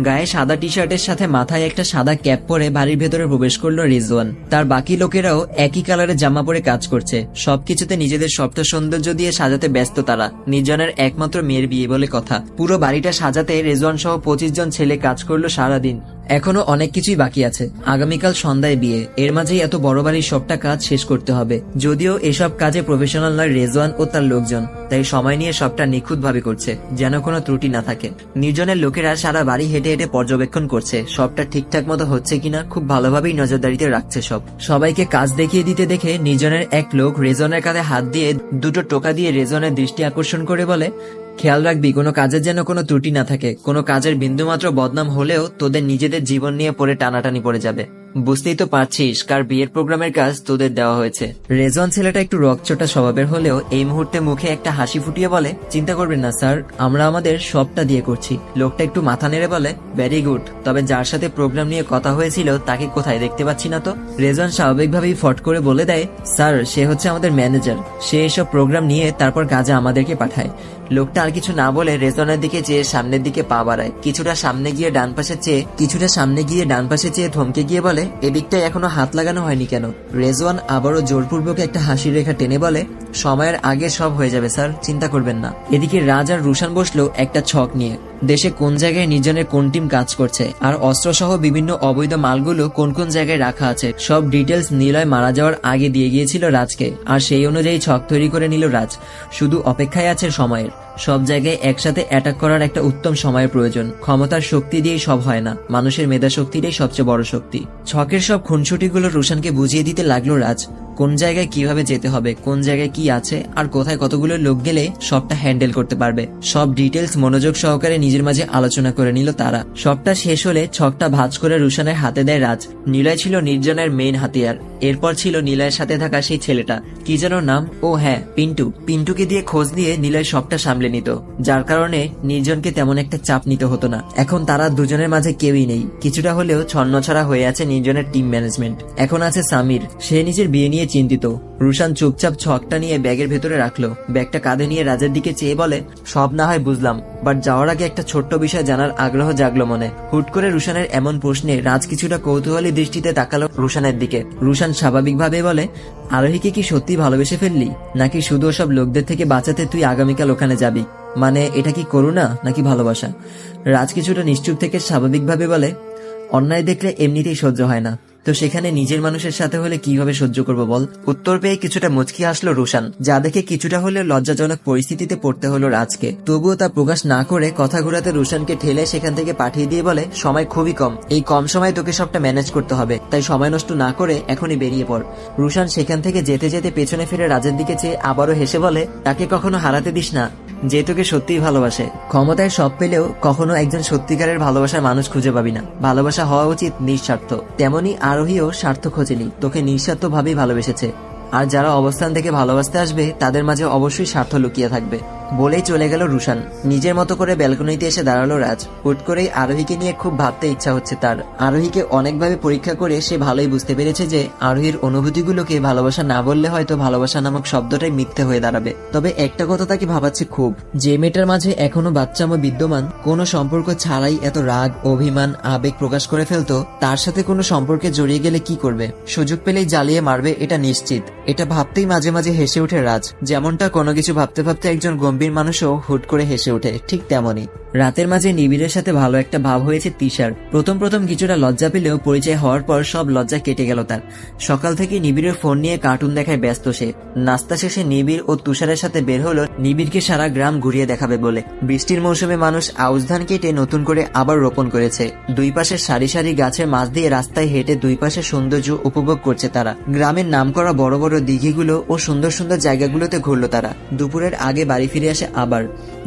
গায়ে সাদা টি শার্টের সাথে মাথায় একটা সাদা ক্যাপ পরে বাড়ির ভেতরে প্রবেশ করলো রিজওয়ান। তার বাকি লোকেরাও একই কালারের জামা পরে কাজ করছে। সবকিছুতে নিজেদের সপ্ত সৌন্দর্য দিয়ে সাজাতে ব্যস্ত তারা। নির্জনের একমাত্র মেয়ের বিয়ে বলে কথা। পুরো বাড়িটা সাজাতে রেজওয়ান সহ 25 জন ছেলে কাজ করলো সারাদিন। এখনো অনেক কিছুই বাকি আছে। আগামীকাল সন্ধ্যায় বিয়ে, এর মাঝেই এত বড় বাড়ির সবটা কাজ শেষ করতে হবে। যদিও এসব কাজে প্রফেশনাল নয় রেজওয়ান ও তার লোকজন, তাই সময় নিয়ে সবটা নিখুঁত ভাবে করছে, যেন কোনো ত্রুটি না থাকে। নির্জনের লোকেরা সারা বাড়ি হেঁটে হেঁটে পর্যবেক্ষণ করছে সবটা ঠিকঠাক মতো হচ্ছে কিনা। খুব ভালোভাবেই নজরদারিতে রাখছে সবাইকে কাজ দেখিয়ে দিতে দেখে নির্জনের এক লোক রেজওয়ানের কাঁধে হাত দিয়ে দুটো টোকা দিয়ে রেজওয়ানের দৃষ্টি আকর্ষণ করে বলে, খেয়াল রাখবি কোনো কাজের যেন কোনো ত্রুটি না থাকে। কোনো কাজের বিন্দুমাত্র বদনাম হলেও তোদের নিজেদের জীবন নিয়ে পড়ে টানাটানি পড়ে যাবে। বুঝতেই তো পারছিস কার বিয়ের প্রোগ্রামের কাজ তোদের দেওয়া হয়েছে। রেজওয়ান ছেলেটা একটু রকচটা স্বভাবের হলেও এই মুহূর্তে মুখে একটা হাসি ফুটিয়ে বলে, চিন্তা করবেন না স্যার, আমরা আমাদের সবটা দিয়ে করছি। লোকটা একটু মাথা নেড়ে বলে, ভেরি গুড, তবে যার সাথে প্রোগ্রাম নিয়ে কথা হয়েছিল তাকে কোথায় দেখতে পাচ্ছি না তো। রেজওয়ান স্বাভাবিকভাবেই ফট করে বলে দেয়, স্যার সে হচ্ছে আমাদের ম্যানেজার, সে এসব প্রোগ্রাম নিয়ে তারপর কাজে আমাদেরকে পাঠায়। লোকটা আর কিছু না বলে রেজওয়ানের দিকে চেয়ে সামনের দিকে পা বাড়ায়। কিছুটা সামনে গিয়ে ডান পাশে চেয়ে থমকে গিয়ে বলে, এদিকটায় এখনো হাত লাগানো হয়নি কেন? রেজওয়ান আবারও জোরপূর্বক একটা হাসির রেখা টেনে বলে, সময়ের আগে সব হয়ে যাবে স্যার, চিন্তা করবেন না। এদিকে রাজ আর রুশান বসলো একটা ছক নিয়ে। দেশে কোন জায়গায় নির্জনের কোন টিম কাজ করছে আর অস্ত্র সহ বিভিন্ন অবৈধ মালগুলো কোন কোন জায়গায় রাখা আছে সব ডিটেলস নিলয় মারা যাওয়ার আগে দিয়ে গিয়েছিল রাজকে, আর সেই অনুযায়ী ছক তৈরি করে নিল রাজ। শুধু অপেক্ষায় আছে সময়ের। সব জায়গায় একসাথে অ্যাটাক করার একটা উত্তম সময়ের প্রয়োজন। ক্ষমতার শক্তি দিয়েই সব হয় না, মানুষের মেধা শক্তিটাই সবচেয়ে বড় শক্তি। ছকের সব খুনসুটিগুলো রুশানকে বুঝিয়ে দিতে লাগলো রাজ। কোন জায়গায় কিভাবে যেতে হবে, কোন জায়গায় কি আছে আর কোথায় কতগুলো লোক গেলে সবটা হ্যান্ডেল করতে পারবে, সব ডিটেলস মনোযোগ সহকারে নিজের মাঝে আলোচনা করে নিল তারা। সবটা শেষ হলে ছকটা ভাঁজ করে রুশানের হাতে দেয় রাজ। নিলয় ছিল নির্জনের মেইন হাতিয়ার। এরপর ছিল নিলয়ের সাথে থাকা সেই ছেলেটা, কি যেন নাম, ও হ্যাঁ পিন্টু। পিন্টুকে দিয়ে খোঁজ নিয়ে নিলয় সবটা সামলে নিত, যার কারণে নির্জনকে তেমন একটা চাপ নিতে হতো না। এখন তারা দুজনের মাঝে কেউই নেই। কিছুটা হলেও ছন্নছাড়া হয়ে আছে নির্জনের টিম ম্যানেজমেন্ট। এখন আছে সামির, সে নিজের বিয়ে নিয়ে চিন্তিত। রুশান চুপচাপ ছকটা নিয়ে ব্যাগের ভেতরে রাখলো। ব্যাগটা কাঁধে নিয়ে রাজের দিকে চেয়ে বলে, সব না হয় বুঝলাম, বাট যাওয়ার আগে একটা ছোট্ট বিষয় জানার আগ্রহ জাগলো মনে। হুট করে রুশানের এমন প্রশ্নে রাজ কিছুটা কৌতূহলী দৃষ্টিতে তাকালো রুশানের দিকে। রুশান স্বাভাবিকভাবে বলে, আরোহীকে কি সত্যি ভালোবেসে ফেললি, নাকি শুধু ওসব লোকদের থেকে বাঁচাতে তুই আগামীকাল ওখানে যাবি? মানে এটা কি করুণা নাকি ভালোবাসা? রাজ কিছুটা নিশ্চুপ থেকে স্বাভাবিকভাবে বলে, অন্যায় দেখলে এমনিতেই সহ্য হয় না, তো সেখানে নিজের মানুষের সাথে হলে কিভাবে সহ্য করবো বল? উত্তর পেয়ে কিছুটা মুচকি হাসলো রুশান, যা দেখে কিছুটা হলেও লজ্জাজনক পরিস্থিতিতে পড়তে হলো রাজকে। তবুও তা প্রকাশ না করে কথা ঘুরাতে রুশানকে ঠেলে সেখান থেকে পাঠিয়ে দিয়ে বলে, সময় খুবই কম, এই কম সময় তোকে সবটা ম্যানেজ করতে হবে, তাই সময় নষ্ট না করে এখনই বেরিয়ে পড়। রুশান সেখান থেকে যেতে যেতে পেছনে ফিরে রাজের দিকে চেয়ে আবারও হেসে বলে, তাকে কখনো হারাতে দিস না, যে তোকে সত্যিই ভালোবাসে। ক্ষমতায় সব পেলেও কখনো একজন সত্যিকারের ভালোবাসার মানুষ খুঁজে পাবি না। ভালোবাসা হওয়া উচিত নিঃস্বার্থ। তেমনি আরোহীও স্বার্থ খোঁজেনি, তোকে নিঃস্বার্থ ভাবেই ভালোবেসেছে। আর যারা অবস্থান থেকে ভালোবাসতে আসবে তাদের মাঝে অবশ্যই স্বার্থ লুকিয়ে থাকবে। বলেই চলে গেল রুশান। নিজের মতো করে ব্যালকনিতে এসে দাঁড়ালো রাজ। হুট করেই আরোহীকে নিয়ে খুব ভাবতে ইচ্ছা হচ্ছে তার। আরোহীকে অনেকভাবে পরীক্ষা করে সে ভালোই বুঝতে পেরেছে যে আরোহীর অনুভূতিগুলোকে ভালোবাসা না বললে হয়তো ভালোবাসা নামক শব্দটাই মিথ্যে হয়ে দাঁড়াবে। তবে একটা কথা তাকে ভাবাচ্ছে খুব, যে মেয়েটার মাঝে এখনো বাচ্চামো বিদ্যমান, কোনো সম্পর্ক ছাড়াই এত রাগ, অভিমান, আবেগ প্রকাশ করে ফেলতো, তার সাথে কোনো সম্পর্কে জড়িয়ে গেলে কি করবে? সুযোগ পেলেই জ্বালিয়ে মারবে, এটা নিশ্চিত। এটা ভাবতেই মাঝে মাঝে হেসে ওঠে রাজ। যেমনটা কোনো কিছু ভাবতে ভাবতে একজন গম্ভীর মানুষও হুট করে হেসে ওঠে, ঠিক তেমনই রাতের মাঝে নিবিড়ের সাথে ভালো একটা ভাব হয়েছে তিশার। প্রথম কিছুটা লজ্জা পেলেও পরিচয় হওয়ার পর সব লজ্জা কেটে গেল তার। সকাল থেকে নিবিড়ের ফোন নিয়ে কার্টুন দেখায় ব্যস্ত সে। নাস্তা শেষে নিবিড় ও তুষারের সাথে বের হলো নিবিড়কে সারা গ্রাম ঘুরিয়ে দেখাবে বলে। বৃষ্টির মৌসুমে মানুষ আউশ ধান কেটে নতুন করে আবার রোপণ করেছে। দুই পাশে সারি সারি গাছের মাঝ দিয়ে রাস্তায় হেঁটে দুই পাশে সৌন্দর্য উপভোগ করছে তারা। গ্রামের নামকরা বড় বড় দিঘিগুলো ও সুন্দর সুন্দর জায়গাগুলোতে ঘুরলো তারা। দুপুরের আগে বাড়ি ফিরে আসে আবার।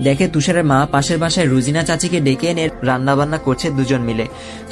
দেখে তুষারের মা পাশের বাসায় রুজিনা চাচিকে ডেকে এনে রান্না বান্না করছে দুজন মিলে।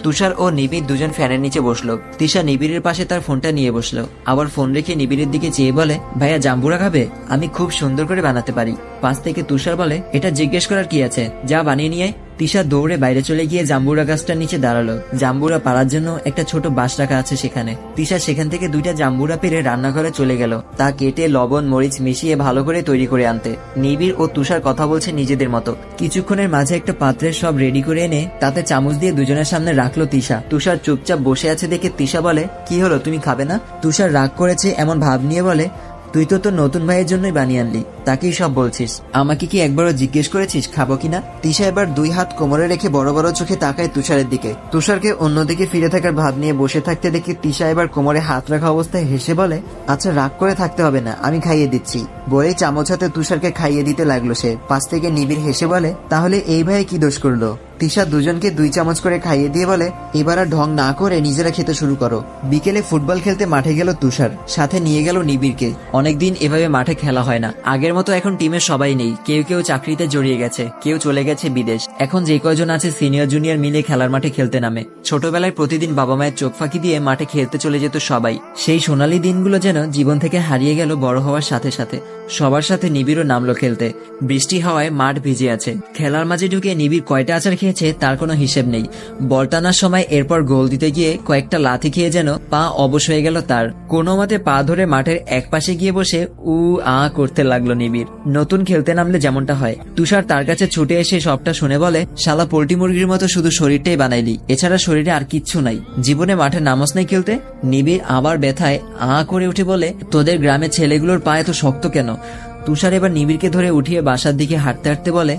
তুষার ও নিবিড় দুজন ফ্যানের নিচে বসলো। তিশা নিবিড়ের পাশে তার ফোনটা নিয়ে বসলো। আবার ফোন রেখে নিবিড়ের দিকে চেয়ে বলে, ভাইয়া জাম্বুরা খাবে? আমি খুব সুন্দর করে বানাতে পারি। পাশ থেকে তুষার বলে, এটা জিজ্ঞেস করার কি আছে, যা বানিয়ে নিয়ে। তিশা দৌড়ে বাইরে চলে গিয়ে জাম্বুরা গাছটার নিচে দাঁড়ালো। জাম্বুরা পাড়ার জন্য একটা ছোট বাঁশ রাখা আছে সেখানে। তিশা সেখান থেকে 2টা জাম্বুরা পেরে রান্নাঘরে চলে গেল, তা কেটে লবণ মরিচ মিশিয়ে ভালো করে তৈরি করে আনতে। নিবিড় ও তুষার কথা বলছে নিজেদের মতো। কিছুক্ষণের মাঝে একটা পাত্রে সব রেডি করে এনে তাতে চামচ দিয়ে দুজনের সামনে রাখলো তিশা। তুষার চুপচাপ বসে আছে দেখে তিশা বলে, কি হলো, তুমি খাবে না? তুষার রাগ করেছে এমন ভাব নিয়ে বলে, তুই তো তোর নতুন ভাইয়ের জন্যই বানিয়ে আনলি, তাকেই সব বলছিস, আমাকে কি একবারও জিজ্ঞেস করেছিস খাবো কিনা? তিশা এবার 2 হাত কোমরে রেখে বড় বড় চোখে তাকায় তুষারের দিকে। তুষারকে অন্যদিকে ফিরে থাকার ভাব নিয়ে বসে থাকতে দেখে তিশা এবার কোমরে হাত রাখা অবস্থায় হেসে বলে, আচ্ছা রাগ করে থাকতে হবে না, আমি খাইয়ে দিচ্ছি। বলে চামচ হাতে তুষারকে খাইয়ে দিতে লাগলো সে। পাশ থেকে নিবিড় হেসে বলে, তাহলে এই ভাই কি দোষ করলো? তিশা দুজনকে 2 চামচ করে খাইয়ে দিয়ে বলে, এবার আর ঢং না করে নিজেরা খেতে শুরু করো। বিকেলে ফুটবল খেলতে মাঠে গেল তুষার, সাথে নিয়ে গেল নিবিড়কে। অনেকদিন এভাবে মাঠে খেলা হয় না। আগের মতো এখন টিমে সবাই নেই, কেউ কেউ চাকরিতে জড়িয়ে গেছে, কেউ চলে গেছে বিদেশ। এখন যে কয়জন আছে সিনিয়র জুনিয়র মিলে খেলার মাঠে খেলতে নামে। ছোটবেলায় প্রতিদিন বাবা মায়ের চোখ ফাঁকি দিয়ে মাঠে খেলতে চলে যেত সবাই। সেই সোনালী দিনগুলো যেন জীবন থেকে হারিয়ে গেল বড় হওয়ার সাথে সাথে। সবার সাথে নিবিড়ও নামলো খেলতে। বৃষ্টি হওয়ায় মাঠ ভিজে আছে। খেলার মাঝে ঢুকে নিবিড় কয়টা আচার খেয়েছে তার কোনো হিসেব নেই। বল টানার সময় এরপর গোল দিতে গিয়ে কয়েকটা লাথি খেয়ে যেন পা অবশ হয়ে গেল তার। কোনো মতে পা ধরে মাঠের এক পাশে গিয়ে বসে আ করতে লাগলো নিবিড়। নতুন খেলতে নামলে যেমনটা হয়। তুষার তার কাছে ছুটে এসে সবটা শুনে বলে, শালা পোল্ট্রি মুরগির মতো শুধু শরীরটাই বানাইলি, এছাড়া শরীরে আর কিচ্ছু নাই, জীবনে মাঠে নামস নাই খেলতে? নিবিড় আবার ব্যথায় করে উঠে বলে, তোদের গ্রামের ছেলেগুলোর পা এত শক্ত কেন? তুষার এবার নিবিড়কে ধরে উঠিয়ে বাসার দিকে হাঁটতে হাঁটতে বলে,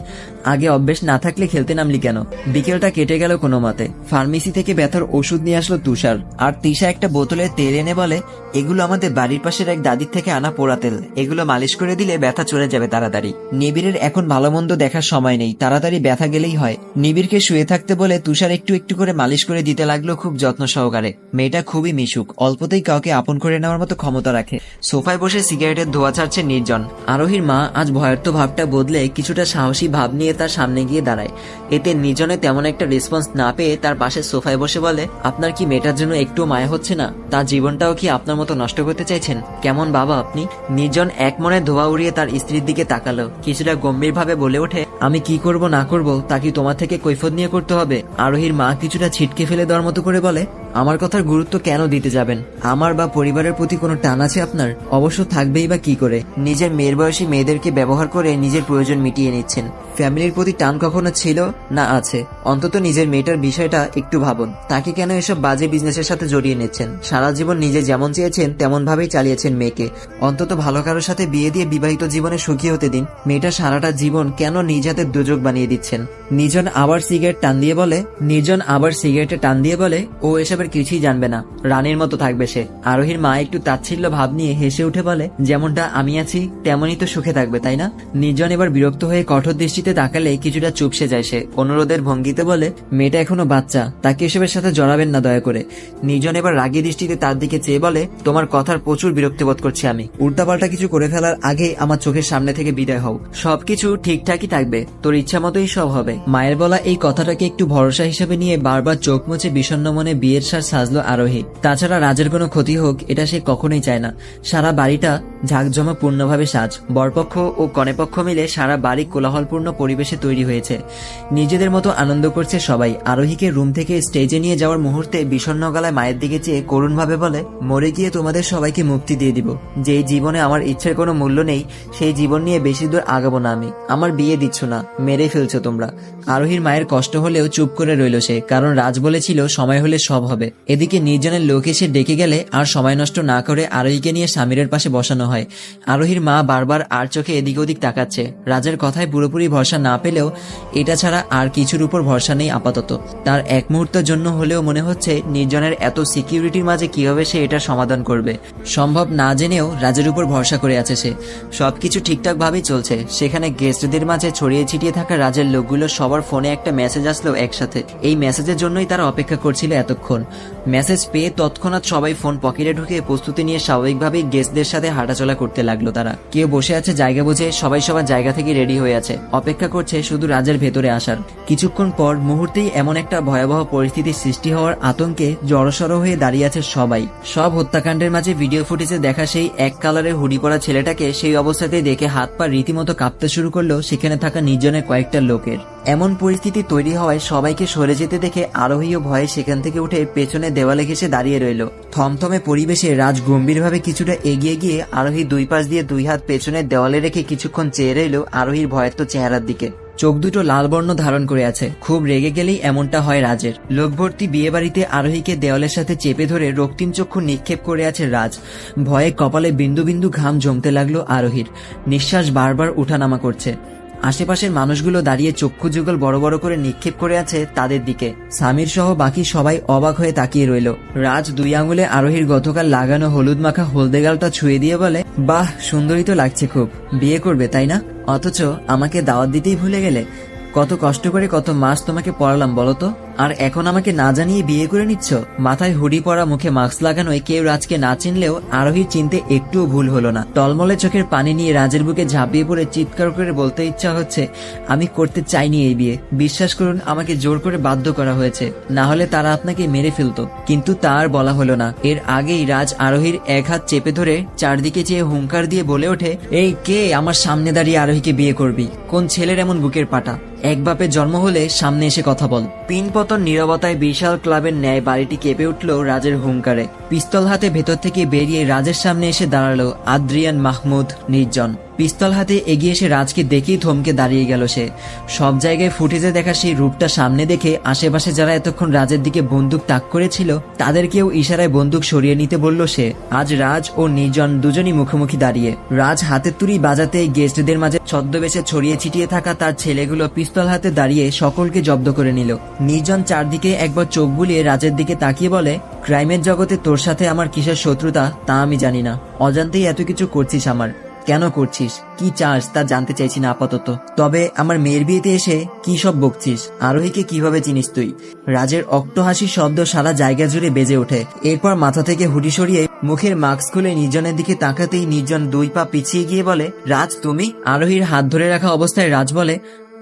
আগে অভ্যেস না থাকলে খেলতে নামলি কেন? বিকেলটা কেটে গেল কোনো মতে। ফার্মেসি থেকে ব্যথার ওষুধ নিয়ে আসলো তুষার, আর তিশা একটা বোতলে তেল এনে বলে, এগুলো আমাদের বাড়ির পাশের এক দাদির থেকে আনা পোড়া তেল, এগুলো মালিশ করে দিলে ব্যথা চলে যাবে তাড়াতাড়ি। নিবিড়ের এখন ভালো মন্দ দেখার সময় নেই, তাড়াতাড়ি ব্যথা গেলেই হয়। নিবিড়কে শুয়ে থাকতে বলে তুষার একটু একটু করে মালিশ করে দিতে লাগলো খুব যত্ন সহকারে। মেয়েটা খুবই মিশুক, অল্পতেই কাউকে আপন করে নেওয়ার মতো ক্ষমতা রাখে। সোফায় বসে সিগারেটের ধোঁয়া ছাড়ছে নির্জন। আরোহীর মা আজ ভয়ার্ত ভাবটা বদলে কিছুটা সাহসী ভাব নিয়ে তার সামনে গিয়ে দাঁড়ায়। এতে নির্জনে তেমন একটা রেসপন্স না পেয়ে তার পাশে সোফায় বসে বলে, আপনার কি মেয়েটার জন্য একটু মায়া হচ্ছে না? তার জীবনটাও কি আপনার মতো নষ্ট করতে চাইছেন? কেমন বাবা আপনি? নির্জন এক মনে ধোয়া উড়িয়ে তার স্ত্রীর দিকে তাকালো। কিছুটা গম্ভীর ভাবে বলে ওঠে, আমি কি করব না করব তা কি তোমার থেকে কৈফিয়ত নিয়ে করতে হবে? আরোহীর মা কিছুটা ছিটকে ফেলে দেওয়ার মতো করে বলে, আমার কথার গুরুত্ব কেন দিতে যাবেন? আমার বা পরিবারের প্রতি কোনো টান আছে আপনার? অবশ্য থাকবেই বা কি করে? নিজের মেয়ের বয়সী মেয়েদেরকে ব্যবহার করে নিজের প্রয়োজন মিটিয়ে নিচ্ছেন। ফ্যামিলির প্রতি টান কখনো ছিল না আছে? অন্তত নিজের মেয়েটার বিষয়টা একটু ভাবুন। তাকে কেন এসব বাজে বিজনেসের সাথে জড়িয়ে নিচ্ছেন? সারা জীবন নিজে যেমন চেয়েছেন তেমন ভাবেই চালিয়েছেন মেয়েকে। অন্তত ভালো কারোর সাথে বিয়ে দিয়ে বিবাহিত জীবনে সুখী হতে দিন। মেয়েটা সারাটা জীবন কেন নিজ হাতে দুযোগ বানিয়ে দিচ্ছেন? নির্জন আবার সিগারেটে টান দিয়ে বলে, ও এসবের কিছুই জানবে না, রানীর মতো থাকবে সে। আরোহীর মা একটু তাচ্ছিল্য ভাব নিয়ে হেসে উঠে বলে, যেমনটা আমি আছি তেমনই তো সুখে থাকবে, তাই না? নির্জন এবার বিরক্ত হয়ে কঠোর দৃষ্টিতে তাকালে কিছুটা চুপসে যায় সে। অনুরোধের ভঙ্গিতে বলে, মেয়েটা এখনো বাচ্চা, তাকে এসবের সাথে জড়াবেন না দয়া করে। নির্জন এবার রাগী দৃষ্টিতে তার দিকে চেয়ে বলে, তোমার কথার প্রচুর বিরক্তি বোধ করছি আমি। উল্টাপাল্টা কিছু করে ফেলার আগে আমার চোখের সামনে থেকে বিদায় হও। সবকিছু ঠিকঠাকই থাকবে, তোর ইচ্ছা মতোই সব হবে। মায়ের বলা এই কথাটাকে একটু ভরসা হিসেবে নিয়ে বারবার চোখ মুছে বিষণ্ণ মনে বিয়ের সাজ সাজলো আরোহী। তাছাড়া রাজের কোনো ক্ষতি হোক এটা সে কখনোই চায় না। সারা বাড়িটা ঝাঁকজমকপূর্ণভাবে সাজ। বরপক্ষ ও কনেপক্ষ মিলে সারা বাড়ি কোলাহলপূর্ণ পরিবেশে তৈরি হয়েছে। নিজেদের মতো আনন্দ করছে সবাই। আরোহীকে রুম থেকে স্টেজে নিয়ে যাওয়ার মুহূর্তে বিষণ্ণ গলায় মায়ের দিকে চেয়ে করুণভাবে বলে, মরে গিয়ে তোমাদের সবাইকে মুক্তি দিয়ে দিব। যেই জীবনে আমার ইচ্ছের কোনো মূল্য নেই সেই জীবন নিয়ে বেশি দূর আগাবো না আমি। আমার বিয়ে দিচ্ছ না, মেরে ফেলছো তোমরা। আরোহীর মায়ের কষ্ট হলেও চুপ করে রইল সে, কারণ রাজ বলেছিল সময় হলে সব হবে। এদিকে নির্জনের লোক এসে ডেকে গেলে আর সময় নষ্ট না করে আরোহীকে নিয়ে স্বামীরের পাশে বসানো হয়। আরোহীর মা বারবার আর চোখে এদিক ওদিক তাকাচ্ছে। রাজের কথায় পুরোপুরি ভরসা না পেলেও এটা ছাড়া আর কিছুর উপর ভরসা নেই আপাতত। তার এক মুহূর্তের জন্য হলেও মনে হচ্ছে নির্জনের এত সিকিউরিটির মাঝে কিভাবে সে এটা সমাধান করবে। সম্ভব না জেনেও রাজের উপর ভরসা করে আছে সে। সবকিছু ঠিকঠাক ভাবেই চলছে। সেখানে গেস্টদের মাঝে ছড়িয়ে ছিটিয়ে থাকা রাজের লোকগুলো সবার ফোনে একটা মেসেজ আসলো একসাথে। এই মেসেজের জন্যই তারা অপেক্ষা করছিল এতক্ষণ। মেসেজ পেয়ে তৎক্ষণাৎ সবাই ফোন পকেটে ঢুকে প্রস্তুতি নিয়ে স্বাভাবিকভাবেই গেস্টদের সাথে হাঁটাচলা করতে লাগলো তারা। কেউ বসে আছে জায়গা বুঝে, সবাই সবার জায়গা থেকে রেডি হয়ে আছে, অপেক্ষা করছে শুধু রাজের ভেতরে আসার। কিছুক্ষণ পর মুহূর্তেই এমন একটা ভয়াবহ পরিস্থিতির সৃষ্টি হওয়ার আতঙ্কে জড়সড় হয়ে দাঁড়িয়ে আছে সবাই। সব হত্যাকাণ্ডের মাঝে ভিডিও ফুটেজে দেখা সেই এক কালারের হুডি পরা ছেলেটাকে সেই অবস্থাতেই দেখে হাত পা রীতিমতো কাঁপতে শুরু করলো সেখানে থাকা নির্জনের কয়েকটা লোকের। এমন পরিস্থিতি তৈরি হওয়ায় সবাইকে সরে যেতে দেখে আরোহীও ভয়ে সেখান থেকে উঠে পেছনে দেওয়ালে ঘেঁষে দাঁড়িয়ে রইল। থমথমে পরিবেশে রাজ গম্ভীরভাবে কিছুটা এগিয়ে গিয়ে আরোহী দুই পাশ দিয়ে দুই হাত পেছনের দেওয়ালে রেখে কিছুক্ষণ চেয়ে রইল আরোহীর ভয়ার্ত চেহারার দিকে। চোখ দুটো লাল বর্ণ ধারণ করে আছে। খুব রেগে গেলেই এমনটা হয় রাজের। লোকভর্তি বিয়ে বাড়িতে আরোহীকে দেওয়ালের সাথে চেপে ধরে রক্তিম চক্ষু নিক্ষেপ করে আছে রাজ। ভয়ে কপালে বিন্দু বিন্দু ঘাম জমতে লাগলো আরোহীর। নিঃশ্বাস বারবার উঠানামা করছে। আশেপাশের মানুষগুলো দাঁড়িয়ে চক্ষু যুগল বড় বড় করে নিক্ষেপ করে আছে তাদের দিকে। সামির সহ বাকি সবাই অবাক হয়ে তাকিয়ে রইল। রাজ দুই আঙুলে আরোহীর গতকাল লাগানো হলুদ মাখা হলদে গালটা ছুঁয়ে দিয়ে বলে, বাহ, সুন্দরী তো লাগছে খুব। বিয়ে করবে তাই না? অথচ আমাকে দাওয়াত দিতেই ভুলে গেলে। কত কষ্ট করে কত মাস তোমাকে পড়ালাম বলতো, আর এখন আমাকে না জানিয়ে বিয়ে করে নিচ্ছ? মাথায় হুডি পরা, মুখে মাস্ক লাগানোয় কেউ রাজকে না চিনলেও আরোহীর চিনতে একটুও ভুল হলো না। টলমলে চোখের পানি নিয়ে রাজের বুকে ঝাঁপিয়ে পড়ে চিৎকার করে বলতে ইচ্ছা হচ্ছে, আমি করতে চাইনি এই বিয়ে। বিশ্বাস করুন, আমাকে জোর করে বাধ্য করা হয়েছে, না হলে তারা আপনাকে মেরে ফেলতো। কিন্তু তার বলা হলো না। এর আগেই রাজ আরোহীর এক হাত চেপে ধরে চারদিকে চেয়ে হুঙ্কার দিয়ে বলে ওঠে, এই কে আমার সামনে দাঁড়িয়ে আরোহীকে বিয়ে করবি? কোন ছেলের এমন বুকের পাটা? এক বাপের জন্ম হলে সামনে এসে কথা বল। পিনপতন নীরবতায় বিশাল ক্লাবের ন্যায় বাড়িটি কেঁপে উঠল রাজের হুঙ্কারে। পিস্তল হাতে ভেতর থেকে বেরিয়ে রাজের সামনে এসে দাঁড়ালো আদ্রিয়ান মাহমুদ নির্জন। পিস্তল হাতে এগিয়ে এসে রাজকে দেখেই থমকে দাঁড়িয়ে গেল সে। সব জায়গায় ফুটেজে দেখা সেই রূপটা সামনে দেখে আশেপাশে যারা এতক্ষণ রাজের দিকে বন্দুক তাক করেছিল তাদেরকেও ইশারায় বন্দুক সরিয়ে নিতে বলল সে। আজ রাজ ও নির্জন দুজনই মুখোমুখি দাঁড়িয়ে। রাজ হাতের তুড়ি বাজাতে গেস্টদের মাঝে ছদ্মবেশে ছড়িয়ে ছিটিয়ে থাকা তার ছেলেগুলো পিস্তল হাতে দাঁড়িয়ে সকলকে জব্দ করে নিল। নির্জন চারদিকে একবার চোখ বুলিয়ে রাজের দিকে তাকিয়ে বলে, ক্রাইমের জগতে তোর সাথে আমার কিসের শত্রুতা তা আমি জানি না। অজান্তেই এত কিছু করছিস আমার। কেন করছিস, কি চাস তা জানতে চাইছি না আপাতত। তবে আমার মেয়ের বিয়েতে এসে কি সব বকছিস? আরোহীকে কিভাবে চিনিস তুই? রাজের অট্টহাসির শব্দ সারা জায়গা জুড়ে বেজে ওঠে। এরপর মাথা থেকে হুডি সরিয়ে মুখের মাস্ক খুলে নির্জনের দিকে তাকাতেই নির্জন দুই পা পিছিয়ে গিয়ে বলে, রাজ তুমি? আরোহীর হাত ধরে রাখা অবস্থায় রাজ বলে,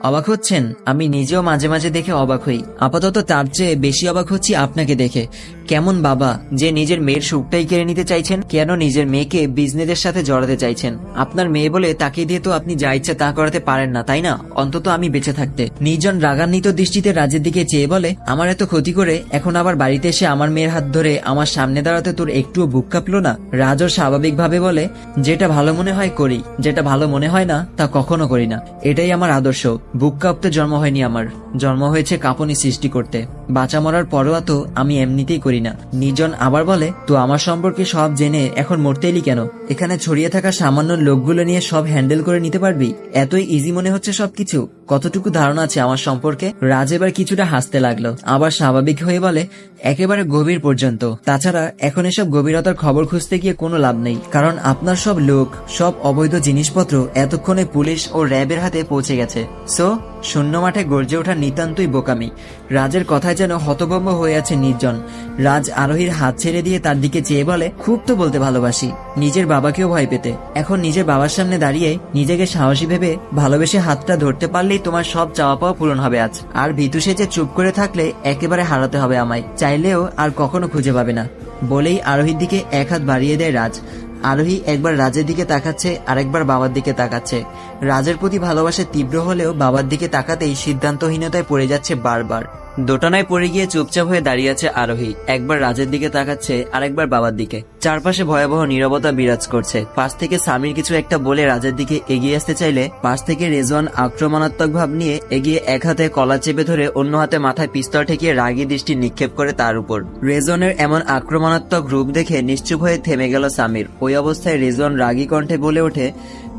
অবাক হচ্ছেন? আমি নিজেও মাঝে মাঝে দেখে অবাক হই। আপাতত তার চেয়ে বেশি অবাক হচ্ছি আপনাকে দেখে। কেমন বাবা যে নিজের মেয়ের সুখটাই কেড়ে নিতে চাইছেন? কেন নিজের মেয়েকে বিজনেসের সাথে জড়াতে চাইছেন? আপনার মেয়ে বলে তাকে দিয়ে তো আপনি যা ইচ্ছে তা করাতে পারেন না, তাই না? অন্তত আমি বেঁচে থাকতে। নির্জন রাগান্বিত দৃষ্টিতে রাজের দিকে চেয়ে বলে, আমার এত ক্ষতি করে এখন আবার বাড়িতে এসে আমার মেয়ের হাত ধরে আমার সামনে দাঁড়াতে তোর একটুও বুক কাঁপলো না? রাজও স্বাভাবিকভাবে বলে, যেটা ভালো মনে হয় করি, যেটা ভালো মনে হয় না তা কখনো করি না। এটাই আমার আদর্শ। বুক কাঁপতে জন্ম হয়নি আমার, জন্ম হয়েছে কাঁপুনি সৃষ্টি করতে। বাঁচা মরার পরোয়া তো আমি এমনিতেই করি না। নির্জন আবার বলে, তো আমার সম্পর্কে সব জেনে এখন মরতে এলি কেন? এখানে ছড়িয়ে থাকা সামান্য লোকগুলো নিয়ে সব হ্যান্ডেল করে নিতে পারবি? এতই ইজি মনে হচ্ছে সবকিছু? কতটুকু ধারণা আছে আমার সম্পর্কে? রাজ এবার কিছুটা হাসতে লাগলো, আবার স্বাভাবিক হয়ে বলে, একেবারে গভীর পর্যন্ত। তাছাড়া এখন এসব গভীরতার খবর খুঁজতে গিয়ে কোনো লাভ নেই, কারণ আপনার সব লোক, সব অবৈধ জিনিসপত্র এতক্ষণে পুলিশ ও র্যাবের হাতে পৌঁছে গেছে। সো শূন্য মাঠে গর্জে ওঠা নিতান্তই বোকামি। রাজের কথায় যেন হতভম্ব হয়ে আছে নির্জন। রাজ আরোহীর হাত ছেড়ে দিয়ে তার দিকে চেয়ে বলে, খুব তো বলতে ভালোবাসি, নিজের বাবাকেও ভয় পেতে। এখন নিজের বাবার সামনে দাঁড়িয়ে নিজেকে সাহসী ভেবে ভালোবেসে হাতটা ধরতে পারলেই তোমার সব চাওয়া পাওয়া পূরণ হবে আজ। আর ভীতু সেজে চুপ করে থাকলে একেবারে হারাতে হবে আমায়, চাইলেও আর কখনো খুঁজে পাবে না। বলেই আরোহীর দিকে এক হাত বাড়িয়ে দেয় রাজ। আরোহী একবার রাজের দিকে তাকাচ্ছে, আরেকবার বাবার দিকে তাকাচ্ছে। রাজের প্রতি ভালোবাসা তীব্র হলেও বাবার দিকে তাকাতেই সিদ্ধান্তহীনতায় পড়ে যাচ্ছে বারবার। দোটানায় পড়ে গিয়ে চুপচাপ হয়ে দাঁড়িয়ে আছে আরোহী। একবার রাজের দিকে তাকাচ্ছে, আরেকবার বাবার দিকে। চারপাশে ভয়াবহ নীরবতা বিরাজ করছে। পাশ থেকে সামির কিছু একটা বলে রাজের দিকে এগিয়ে আসতে চাইলে পাশ থেকে রেজওয়ান আক্রমণাত্মক ভাব নিয়ে এগিয়ে এক হাতে কলা চেপে ধরে অন্য হাতে মাথায় পিস্তল ঠেকিয়ে রাগী দৃষ্টি নিক্ষেপ করে তার উপর। রেজওয়ানের এমন আক্রমণাত্মক রূপ দেখে নিশ্চুপ হয়ে থেমে গেল সামির। ওই অবস্থায় রেজওয়ান রাগী কণ্ঠে বলে ওঠে,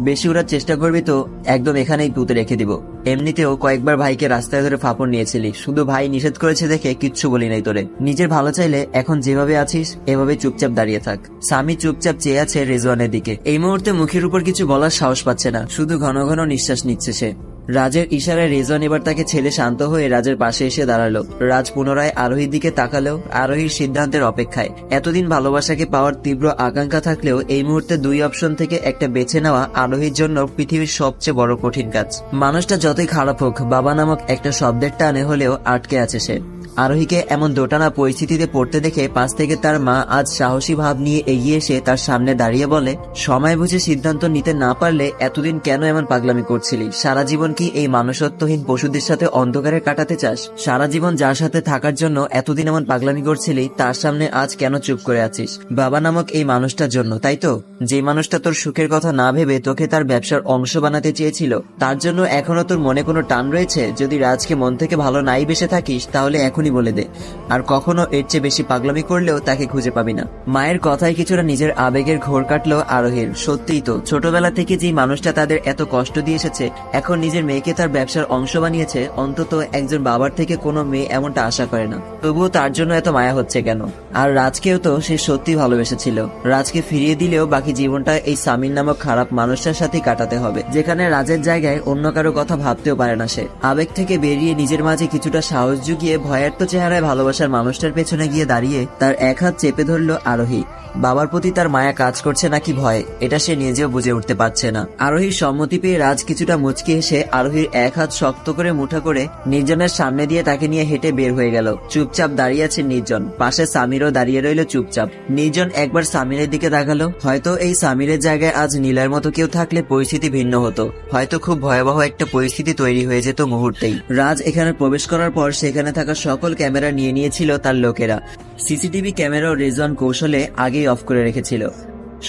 বেশি উড়ার চেষ্টা করবি তো একদম এখানেই পুঁতে রেখে দিব। এমনিতেও কয়েকবার ভাইকে রাস্তায় ধরে ফাপড় নিয়েছিলি, শুধু ভাই নিষেধ করেছে দেখে কিচ্ছু বলি নাই তোরে। নিজের ভালো চাইলে এখন যেভাবে আছিস এভাবে চুপচাপ দাঁড়িয়ে থাক। সামি চুপচাপ চেয়ে আছে রেজওয়ানের দিকে। এই মুহূর্তে মুখের উপর কিছু বলার সাহস পাচ্ছে না, শুধু ঘন ঘন নিঃশ্বাস নিচ্ছে সে। রাজের ইশারায় রেজওয়ান এবার তাকে ছেড়ে শান্ত হয়ে রাজের পাশে এসে দাঁড়ালো। রাজ পুনরায় আরোহীর দিকে তাকালেও আরোহীর সিদ্ধান্তের অপেক্ষায়। এতদিন ভালোবাসাকে পাওয়ার তীব্র আকাঙ্ক্ষা থাকলেও এই মুহূর্তে দুই অপশন থেকে একটা বেছে নেওয়া আরোহীর জন্য পৃথিবীর সবচেয়ে বড় কঠিন কাজ। মানুষটা যতই খারাপ হোক, বাবা নামক একটা শব্দের টানে হলেও আটকে আছে সে। আরোহীকে এমন দোটানা পরিস্থিতিতে পড়তে দেখে পাশ থেকে তার মা আজ সাহসী ভাব নিয়ে এগিয়ে এসে তার সামনে দাঁড়িয়ে বলে, সময় বুঝে সিদ্ধান্ত নিতে না পারলে এতদিন কেন এমন পাগলামি করছিলি? সারা জীবন কি এই মানুষত্বহীন পশুদের সাথে অন্ধকারে কাটাতে চাস? সারা জীবন যার সাথে থাকার জন্য এতদিন এমন পাগলামি করছিলি, তার সামনে আজ কেন চুপ করে আছিস? বাবা নামক এই মানুষটার জন্য, তাই তো? যে মানুষটা তোর সুখের কথা না ভেবে তোকে তার ব্যবসার অংশ বানাতে চেয়েছিল, তার জন্য এখনো তোর মনে কোনো টান রয়েছে? যদি রাজকে মন থেকে ভালো নাই বেসে থাকিস তাহলে এখনই বলে দে, আর কখনো এর চেয়ে বেশি পাগলামি করলেও তাকে খুঁজে পাবি না। মায়ের কথায় কিছুটা নিজের আবেগের ঘোর কাটলো আরোহীর। সত্যিই তো, ছোটবেলা থেকে যে মানুষটা তাদের এত কষ্ট দিয়ে এসেছে এখন নিজের মেয়েকে তার ব্যবসার অংশ বানিয়েছে, অন্তত একজন বাবার থেকে কোনো মেয়ে এমনটা আশা করে না। তবুও তার জন্য এত মায়া হচ্ছে কেন? আর রাজকেও তো সে সত্যি ভালোবেসেছিল। রাজকে ফিরিয়ে দিলেও বাকি জীবনটা এই সামির নামক খারাপ মানুষটার সাথেই কাটাতে হবে, যেখানে রাজের জায়গায় অন্য কারো কথা ভাবতেও পারে না সে। আবেগ থেকে বেরিয়ে নিজের মাঝে কিছুটা সাহস জুগিয়ে ভয়ার্ত চেহারায় ভালোবাসার মানুষটার পেছনে গিয়ে দাঁড়িয়ে তার এক হাত চেপে ধরল আরোহী। বাবার প্রতি তার মায়া কাজ করছে নাকি ভয়, এটা সে নিজেও বুঝে উঠতে পারছে না। আরোহীর সম্মতি পেয়ে রাজ কিছুটা মুচকি এসে আরোহীর এক হাত শক্ত করে মুঠো করে নির্জনের সামনে দিয়ে তাকে নিয়ে হেঁটে বের হয়ে গেল। চুপচাপ দাঁড়িয়ে আছে নির্জন, পাশে সামিরও দাঁড়িয়ে রইল চুপচাপ। নির্জন একবার সামিরের দিকে তাকালো। হয়তো এই সামিরের জায়গায় আজ নীলার মতো কেউ থাকলে পরিস্থিতি ভিন্ন হতো, হয়তো খুব ভয়াবহ একটা পরিস্থিতি তৈরি হয়ে যেত মুহূর্তেই। রাজ এখানে প্রবেশ করার পর সেখানে থাকা সকল ক্যামেরা নিয়ে নিয়েছিল তার লোকেরা। সিসিটিভি ক্যামেরাও রেজওয়ান কৌশলে আগেই অফ করে রেখেছিল।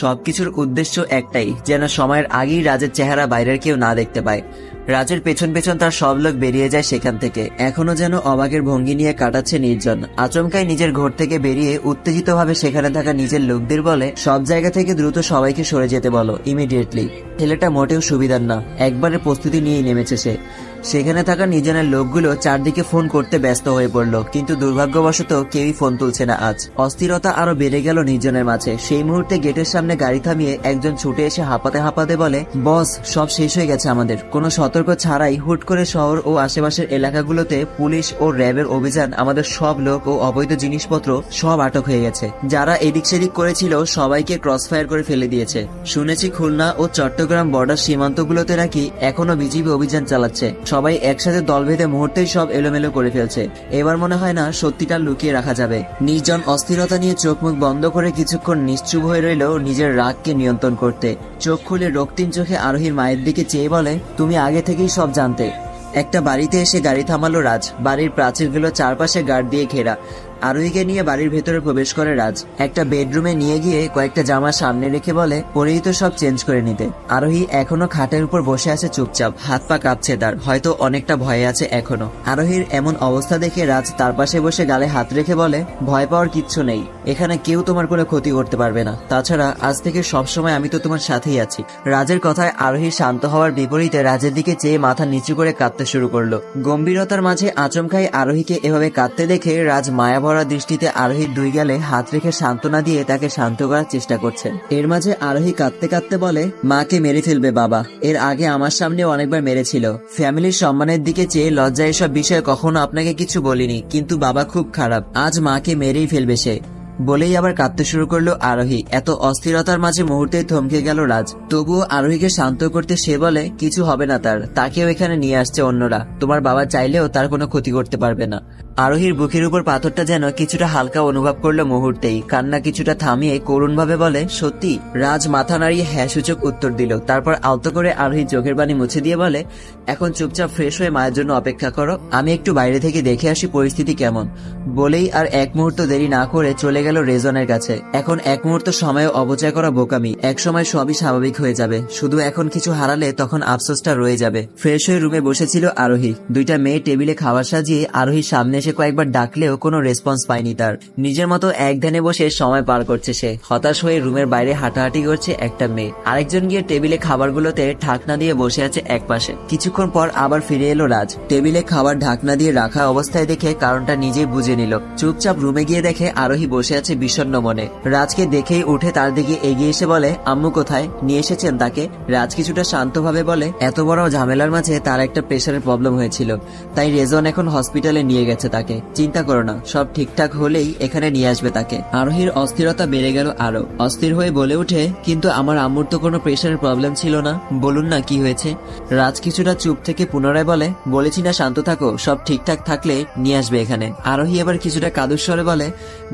সবকিছুর উদ্দেশ্য একটাই, যেন সময়ের আগেই রাজের চেহারা বাইরের কেউ না দেখতে পায়। রাজের পেছন পেছন তার সব লোক বেরিয়ে যায় সেখান থেকে। এখনো যেন অবাকের ভঙ্গি নিয়ে কাটাচ্ছে নির্জন। আচমকাই নিজের ঘর থেকে বেরিয়ে উত্তেজিতভাবে সেখানে থাকা নিজের লোকদের বলে, সব জায়গা থেকে দ্রুত সবাইকে সরে যেতে বলো, ইমিডিয়েটলি। ছেলেটা মোটেও সুবিধার না, একবারে প্রস্তুতি নিয়েই নেমেছে সে। সেখানে থাকা নির্জনের লোকগুলো চারদিকে ফোন করতে ব্যস্ত হয়ে পড়ল, কিন্তু দুর্ভাগ্যবশত কেউই ফোন তুলছে না আজ। অস্থিরতা আরো বেড়ে গেল নির্জনের মাঝে। সেই মুহূর্তে গেটের সামনে গাড়ি থামিয়ে একজন ছুটে এসে হাঁপাতে হাঁপাতে বলে, বস, সব শেষ হয়ে গেছে আমাদের। কোনো সতর্ক ছাড়াই হুট করে শহর ও আশেপাশের এলাকাগুলোতে পুলিশ ও র্যাবের অভিযান, আমাদের সব লোক ও অবৈধ জিনিসপত্র সব আটক হয়ে গেছে। যারা এদিক সেদিক করেছিল সবাইকে ক্রসফায়ার করে ফেলে দিয়েছে। শুনেছি খুলনা ও চট্টগ্রাম বর্ডার সীমান্তগুলোতে নাকি এখনো বিজিবি অভিযান চালাচ্ছে। সবাই একসাথে দল বেঁধে মুহূর্তেই সব এলোমেলো করে ফেলছে। এবার মনে হয় না সত্যিটা লুকিয়ে রাখা যাবে। নির্জন অস্থিরতা নিয়ে চোখ মুখ বন্ধ করে কিছুক্ষণ নিশ্চুপ হয়ে রইল নিজের রাগকে নিয়ন্ত্রণ করতে। চোখ খুলে রক্তিম চোখে আরোহীর মায়ের দিকে চেয়ে বলে, তুমি আগে থেকেই সব জানতে। একটা বাড়িতে এসে গাড়ি থামালো রাজ। বাড়ির প্রাচীরগুলো চারপাশে গার্ড দিয়ে ঘেরা। আরোহীকে নিয়ে বাড়ির ভেতরে প্রবেশ করে রাজ। একটা বেডরুমে নিয়ে গিয়ে কয়েকটা জামা সামনে রেখে বলে, পরেই তো সব চেঞ্জ করে নিতে। আরোহী এখনো খাটের উপর বসে আছে চুপচাপ, হাত পা কাঁপছে তার, হয়তো অনেকটা ভয়ে আছে এখনো। আরোহীর এমন অবস্থা দেখে রাজ তার পাশে বসে গালে হাত রেখে বলে, ভয় পাওয়ার কিচ্ছু নেই, এখানে কেউ তোমার কোনো ক্ষতি করতে পারবে না। তাছাড়া আজ থেকে সবসময় আমি তো তোমার সাথেই আছি। রাজের কথায় আরোহী শান্ত হওয়ার বিপরীতে রাজের দিকে চেয়ে মাথা নিচু করে কাঁদতে শুরু করলো। গম্ভীরতার মাঝে আচমকাই আরোহীকে এভাবে কাঁদতে দেখে রাজ মায়া ভরা দৃষ্টিতে আরোহীর দুই গালে হাত রেখে সান্ত্বনা দিয়ে তাকে শান্ত করার চেষ্টা করছেন। এর মাঝে আরোহী কাঁদতে কাঁদতে বলে, মাকে মেরে ফেলবে বাবা, এর আগে আমার সামনে অনেকবার মেরেছিল। ফ্যামিলির সম্মানের দিকে চেয়ে লজ্জা এসব বিষয়ে কখনো আপনাকে কিছু বলিনি, কিন্তু বাবা খুব খারাপ, আজ মাকে মেরেই ফেলবে সে। বলেই আবার কাঁদতে শুরু করলো আরোহী। এত অস্থিরতার মাঝে মুহূর্তেই থমকে গেল রাজ। তবুও আরোহীকে শান্ত করতে সে বলে, কিছু হবে না তার, তাকেও এখানে নিয়ে আসছে অন্যরা, তোমার বাবা চাইলেও তার কোনো ক্ষতি করতে পারবে না। আরোহীর বুকের উপর পাথরটা যেন কিছুটা হালকা অনুভব করলো মুহূর্তেই। কান্না কিছুটা থামিয়ে করুণভাবে বলে, সত্যি? রাজ মাথা নাড়িয়ে হ্যাঁ সূচক উত্তর দিল। তারপর আলতো করে আরোহী চোখের পানি মুছে দিয়ে বলে, এখন চুপচাপ ফ্রেশ হয়ে মায়ের জন্য অপেক্ষা করো, আমি একটু বাইরে থেকে দেখে আসি পরিস্থিতি কেমন। বলেই আর এক মুহূর্ত দেরি না করে চলে গেল রেজনের কাছে। এখন এক মুহূর্ত সময় অপচয় করা বোকামি, এক সময় সবই স্বাভাবিক হয়ে যাবে। শুধু এখন কিছু হারালে তখন আফসোসটা রয়ে যাবে। ফ্রেশ হয়ে রুমে বসেছিল আরোহী। দুইটা মেয়ে টেবিলে খাবার সাজিয়ে আরোহীর সামনে এসে কয়েকবার ডাকলেও কোনো রেসপন্স পায়নি তার। নিজের মতো এক ধ্যানে বসে সময় পার করছে সে। হতাশ হয়ে রুমের বাইরে হাঁটাহাঁটি করছে একটা মেয়ে। আরেকজন গিয়ে টেবিলে খাবারগুলোতে ঢাকনা দিয়ে বসে আছে একপাশে। কিছুক্ষণ পর আবার ফিরে এলো রাজ। টেবিলে খাবার ঢাকনা দিয়ে রাখা অবস্থায় দেখে কারণটা নিজেই বুঝে নিল। চুপচাপ রুমে গিয়ে দেখে আরোহী বসে আছে বিষণ্ণ মনে। রাজকে দেখেই উঠে তার দিকে এগিয়ে এসে বলে, আম্মু কোথায়, নিয়ে এসেছেন তাকে? রাজ কিছুটা শান্তভাবে বলে, এত বড় ঝামেলার মাঝে তার একটা প্রেশারের প্রবলেম হয়েছিল, তাই রেজন এখন হসপিটালে নিয়ে গেছে তাকে। চিন্তা করো না, সব ঠিকঠাক হলেই এখানে নিয়ে আসবে তাকে। আরোহীর অস্থিরতা বেড়ে গেল আরো। অস্থির হয়ে বলে উঠে, কিন্তু আমার আম্মুর তো কোনো প্রেশারের প্রবলেম ছিল না, বলুন না কি হয়েছে। রাজ কিছুটা চুপ থেকে পুনরায় বলে, বলেছি না শান্ত থাকো, সব ঠিকঠাক থাকলে নিয়ে আসবে এখানে। আরোহী এবার কিছুটা কাদুর স্বরে বলে,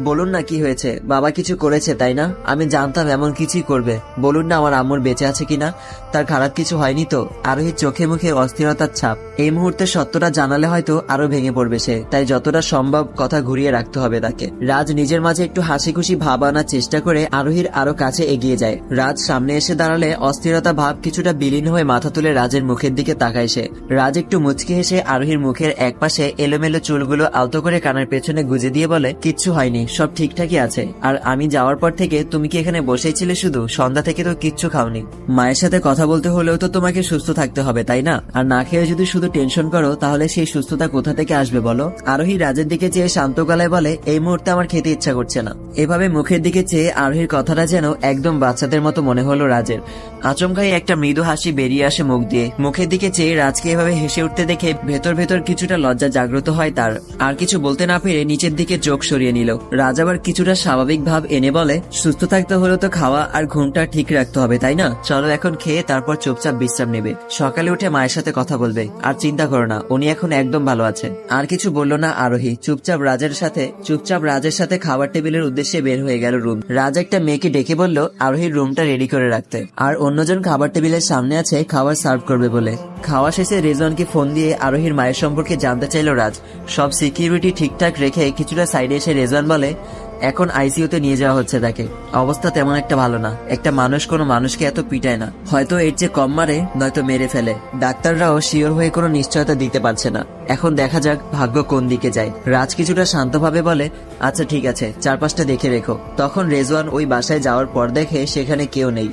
বলুন না কি হয়েছে, বাবা কিছু করেছে তাই না? আমি জানতাম এমন কিছুই করবে, বলুন না আমার আম্মুর বেঁচে আছে কিনা, তার খারাপ কিছু হয়নি তো? আরোহীর চোখে মুখে অস্থিরতার ছাপ। এই মুহূর্তে সত্যটা জানালে হয়তো আরো ভেঙে পড়বে সে, তাই যতটা সম্ভব কথা ঘুরিয়ে রাখতে হবে তাকে। রাজ নিজের মাঝে একটু হাসি খুশি ভাব আনার চেষ্টা করে আরোহীর আরো কাছে এগিয়ে যায়। রাজ সামনে এসে দাঁড়ালে অস্থিরতা ভাব কিছুটা বিলীন হয়ে মাথা তুলে রাজের মুখের দিকে তাকায় সে। রাজ একটু মুচকি হেসে আরোহীর মুখের একপাশে এলোমেলো চুলগুলো আলতো করে কানের পেছনে গুজে দিয়ে বলে, কিচ্ছু হয়নি, সব ঠিকঠাকই আছে। আর আমি যাওয়ার পর থেকে তুমি কি এখানে বসেই ছিলে শুধু? সন্ধ্যা থেকে তো কিচ্ছু খাওনি। মায়ের সাথে কথা বলতে হলেও তো তোমাকে সুস্থ থাকতে হবে তাই না? আর না খেয়ে যদি শুধু টেনশন করো তাহলে সেই সুস্থতা কোথা থেকে আসবে বলো? আরোহী রাজের দিকে চেয়ে শান্ত গলায় বলে, এই মুহূর্তে আমার খেতে ইচ্ছা করছে না। এভাবে মুখের দিকে চেয়ে আরোহীর কথাটা যেন একদম বাচ্চাদের মতো মনে হলো রাজের। আচমকাই একটা মৃদু হাসি বেরিয়ে আসে মুখ দিয়ে। মুখের দিকে চেয়ে রাজকে এভাবে হেসে উঠতে দেখে ভেতর ভেতর কিছুটা লজ্জা জাগ্রত হয় তার। আর কিছু বলতে না পেরে নিচের দিকে চোখ সরিয়ে নিল। রাজ আবার কিছুটা স্বাভাবিক ভাব এনে বলে, সুস্থ থাকতে হলে তো খাওয়া আর ঘুমটা ঠিক রাখতে হবে তাই না? চলো এখন খেয়ে তারপর চুপচাপ বিশ্রাম নেবে, সকালে উঠে মায়ের সাথে কথা বলবে। আর চিন্তা করো না, উনি এখন একদম ভালো আছে। আর কিছু বলল না আরোহী, চুপচাপ রাজের সাথে খাবার টেবিলের উদ্দেশ্যে বের হয়ে গেল রুম। রাজ একটা মেয়েকে ডেকে বলল আরোহীর রুমটা রেডি করে রাখতে, আর অন্যজন খাবার টেবিলের সামনে আছে খাবার সার্ভ করবে বলে। খাওয়া শেষে রেজওয়ানকে ফোন দিয়ে আরোহীর মায়ের সম্পর্কে জানতে চাইল রাজ। সব সিকিউরিটি ঠিকঠাক রেখে কিছুটা সাইডে এসে রেজওয়ান বলে, এখন আইসিইউতে নিয়ে যাওয়া হচ্ছে তাকে, অবস্থা তেমন একটা ভালো না। একটা মানুষ কোনো মানুষকে এত পিটায় না, হয়তো এর চেয়ে কম মারে নয়তো মেরে ফেলে। ডাক্তাররাও শিওর হয়ে কোনো নিশ্চয়তা দিতে পারছে না, এখন দেখা যাক ভাগ্য কোন দিকে যায়। রাজ কিছুটা শান্তভাবে বলে, আচ্ছা ঠিক আছে, চারপাশটা দেখে রেখো। তখন রেজওয়ান ওই বাসায় যাওয়ার পর দেখে সেখানে কেউ নেই,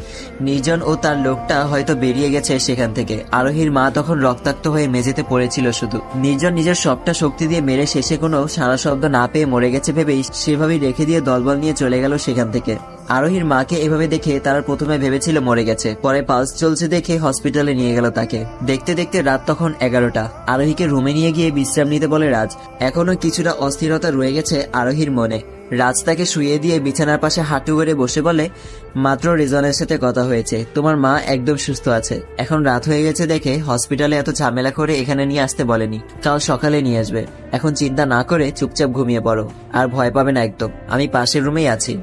নির্জন ও তার লোকটা হয়তো বেরিয়ে গেছে সেখান থেকে। আরোহীর মা তখন রক্তাক্ত হয়ে মেঝেতে পড়েছিল শুধু। নির্জন নিজের সবটা শক্তি দিয়ে মেরে শেষে কোনো সারা শব্দ না পেয়ে মরে গেছে ভেবেই সেভাবেই রেখে দিয়ে দলবল নিয়ে চলে গেল সেখান থেকে। আরোহীর মাকে এভাবে দেখে তারা প্রথমে ভেবেছিল মরে গেছে, পরে পালস চলছে দেখে হসপিটালে নিয়ে গেল তাকে। দেখতে দেখতে রাত তখন 11টা। আরোহীকে রুমে নিয়ে গিয়ে বিশ্রাম নিতে বলে রাজ। এখনো কিছুটা অস্থিরতা রয়ে গেছে আরোহীর মনে। রাজ তাকে শুয়ে দিয়ে বিছানার পাশে হাঁটু গড়ে বসে বলে, মাত্র রিজনের সাথে কথা হয়েছে, তোমার মা একদম সুস্থ আছে। এখন রাত হয়ে গেছে দেখে হসপিটালে এত ঝামেলা করে এখানে নিয়ে আসতে বলেনি, কাল সকালে নিয়ে আসবে। এখন চিন্তা না করে চুপচাপ ঘুমিয়ে পড়ো, আর ভয় পাবে না একদম, আমি পাশের রুমেই আছি।